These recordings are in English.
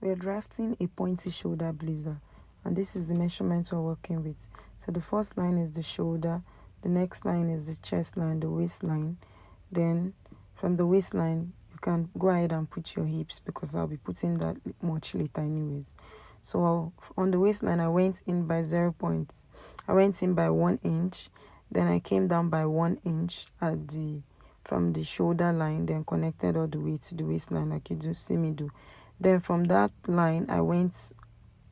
We are drafting a pointy shoulder blazer, and this is the measurement we're working with. So the first line is the shoulder, the next line is the chest line, the waistline. Then from the waistline, you can go ahead and put your hips because I'll be putting that much later anyways. So on the waistline, I went in by 0 points. I went in by 1 inch, then I came down by 1 inch from the shoulder line, then connected all the way to the waistline like you do see me do. Then from that line, I went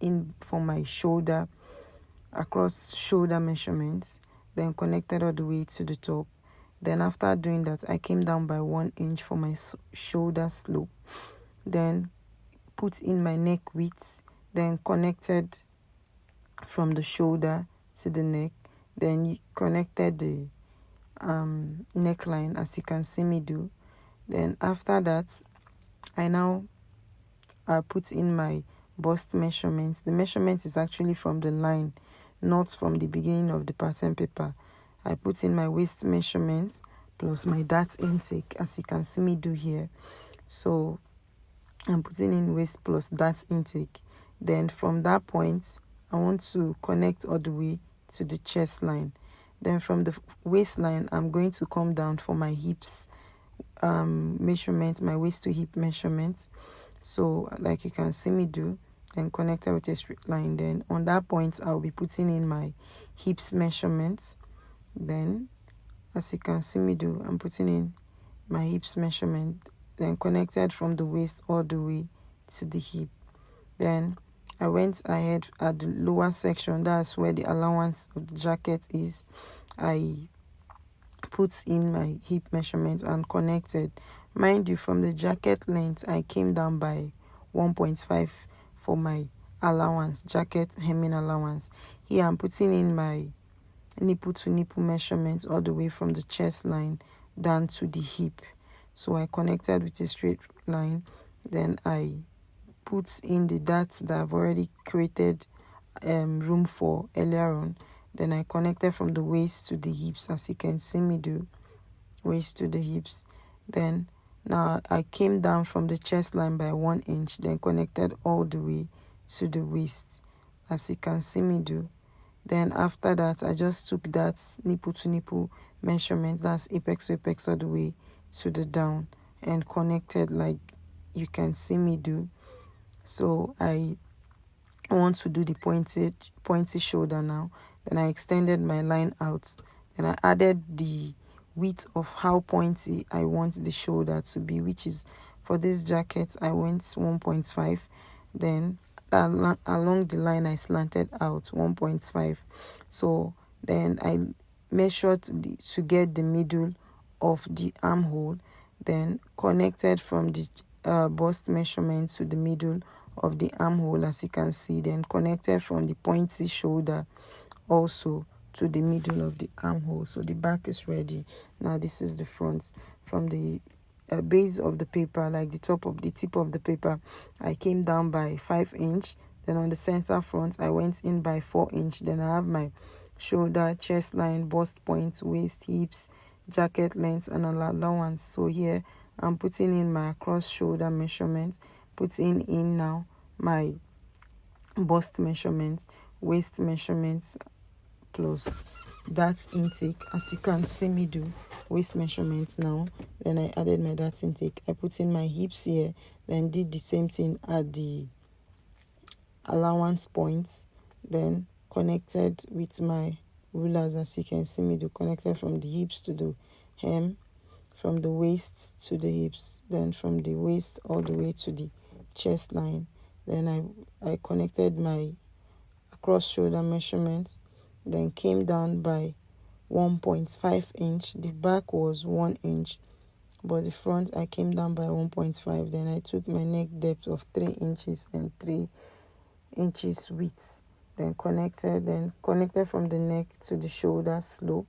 in for my shoulder, across shoulder measurements, then connected all the way to the top. Then after doing that, I came down by 1 inch for my shoulder slope, then put in my neck width, then connected from the shoulder to the neck, then connected the neckline as you can see me do. Then after that, I put in my bust measurements. The measurement is actually from the line, not from the beginning of the pattern paper. I put in my waist measurements plus my dart intake as you can see me do here. So I'm putting in waist plus dart intake. Then from that point, I want to connect all the way to the chest line. Then from the waistline, I'm going to come down for my hips measurement, my waist to hip measurement. So like you can see me do, then connected with a straight line. Then on that point, I'll be putting in my hips measurements. Then as you can see me do, I'm putting in my hips measurement, then connected from the waist all the way to the hip. Then I went ahead at the lower section, that's where the allowance of the jacket is. I put in my hip measurement and connected. Mind you, from the jacket length, I came down by 1.5 for my allowance, jacket hemming allowance. Here I'm putting in my nipple to nipple measurement all the way from the chest line down to the hip. So I connected with a straight line. Then I put in the darts that I've already created room for earlier on. Then I connected from the waist to the hips as you can see me do, waist to the hips. Then now I came down from the chest line by 1 inch, then connected all the way to the waist as you can see me do. Then after that, I just took that nipple to nipple measurement, that's apex to apex all the way to the down, and connected like you can see me do. So I want to do the pointy shoulder now. Then I extended my line out, and I added the width of how pointy I want the shoulder to be, which is for this jacket I went 1.5. Then along the line I slanted out 1.5. So then I measured to get the middle of the armhole, then connected from the bust measurement to the middle of the armhole as you can see, then connected from the pointy shoulder also to the middle of the armhole. So the back is ready. Now this is the front. From the base of the paper, like the tip of the paper, I came down by 5 inch. Then on the center front, I went in by 4 inch. Then I have my shoulder, chest line, bust point, waist, hips, jacket length, and an allowance. So here I'm putting in my across shoulder measurement, putting in now my bust measurements, waist measurements plus that intake as you can see me do, waist measurements now. Then I added my that intake. I put in my hips here, then did the same thing at the allowance points, then connected with my rulers as you can see me do, connected from the hips to the hem, from the waist to the hips, then from the waist all the way to the chest line. Then I connected my across shoulder measurement, then came down by 1.5 inch. The back was 1 inch, but the front I came down by 1.5. Then I took my neck depth of 3 inches and 3 inches width, then connected from the neck to the shoulder slope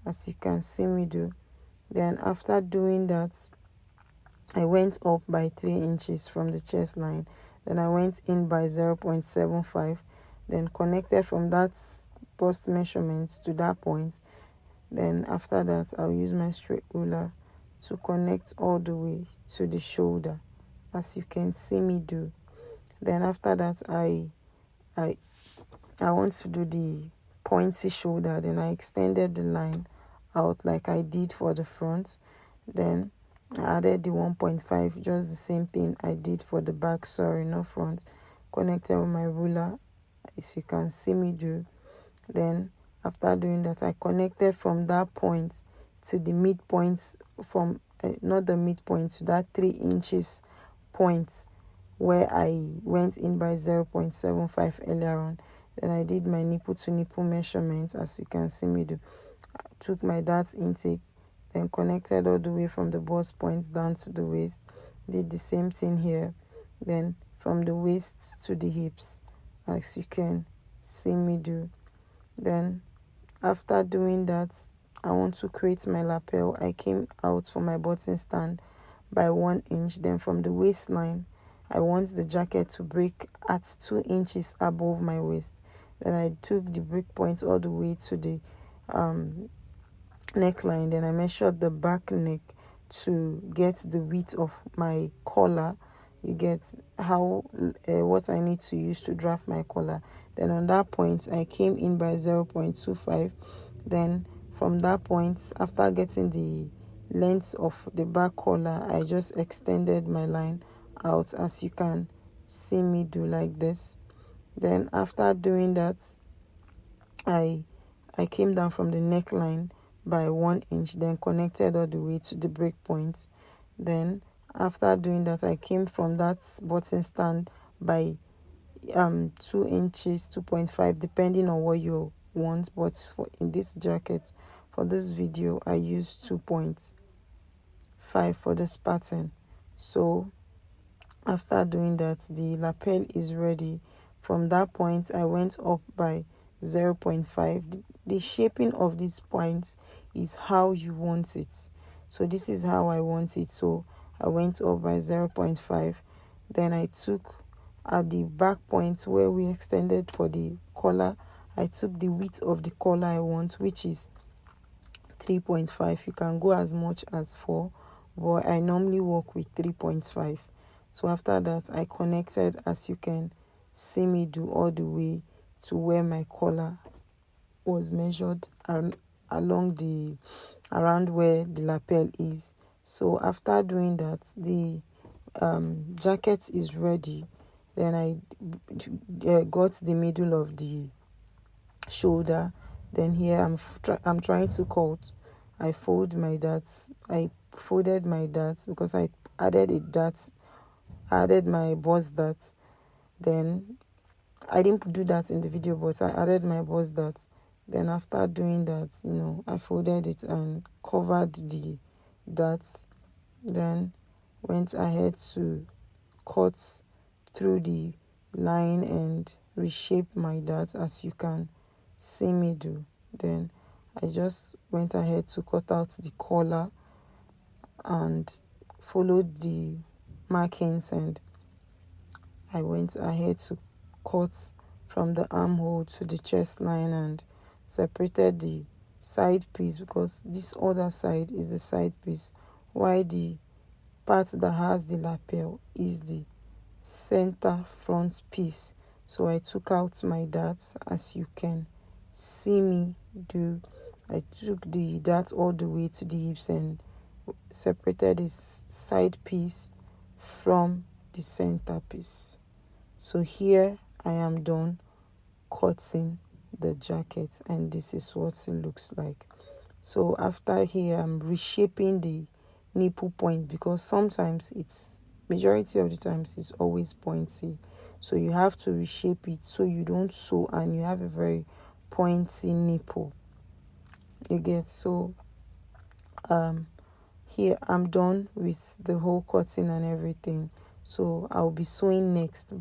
as you can see me do. Then after doing that, I went up by 3 inches from the chest line. Then I went in by 0.75, then connected from that bust measurement to that point. Then after that, I'll use my straight ruler to connect all the way to the shoulder as you can see me do. Then after that, I want to do the pointy shoulder. Then I extended the line out like I did for the front. Then I added the 1.5, just the same thing I did for the back, sorry, not front. Connected with my ruler, as you can see me do. Then after doing that, I connected from that point to the midpoint, from not the midpoint, to that 3 inches point where I went in by 0.75 earlier on. Then I did my nipple to nipple measurements, as you can see me do. I took my dart intake, then connected all the way from the bust point down to the waist. Did the same thing here. Then from the waist to the hips, as you can see me do. Then after doing that, I want to create my lapel. I came out for my button stand by 1 inch. Then from the waistline, I want the jacket to break at 2 inches above my waist. Then I took the break point all the way to the neckline. Then I measured the back neck to get the width of my collar. You get how what I need to use to draft my collar. Then on that point, I came in by 0.25. Then from that point, after getting the length of the back collar, I just extended my line out, as you can see me do, like this. Then after doing that, I came down from the neckline by 1 inch, then connected all the way to the break point. Then after doing that, I came from that button stand by 2 inches, 2.5, depending on what you want. But for in this jacket, for this video, I used 2.5 for this pattern. So after doing that, the lapel is ready. From that point, I went up by 0.5. The shaping of these points is how you want it. So this is how I want it. So I went up by 0.5. Then I took at the back point where we extended for the collar, I took the width of the collar I want, which is 3.5. You can go as much as 4, but I normally work with 3.5. So after that, I connected, as you can see me do, all the way to where my collar was measured and around where the lapel is. So after doing that, the jacket is ready. Then I got the middle of the shoulder. Then here I'm trying to cut. I folded my darts because I added my bust dart. Then I didn't do that in the video, but I added my bust dart. Then after doing that, I folded it and covered the darts. Then went ahead to cut through the line and reshape my dart, as you can see me do. Then I just went ahead to cut out the collar and followed the markings, and I went ahead to cut from the armhole to the chest line and separated the side piece, because this other side is the side piece, while the part that has the lapel is the center front piece. So I took out my darts, as you can see me do. I took the dart all the way to the hips and separated this side piece from the center piece. So here I am done cutting the jacket, and this is what it looks like. So after here, I'm reshaping the nipple point, because sometimes majority of the times it's always pointy. So you have to reshape it so you don't sew and you have a very pointy nipple. You get? So here I'm done with the whole cutting and everything. So I'll be sewing next.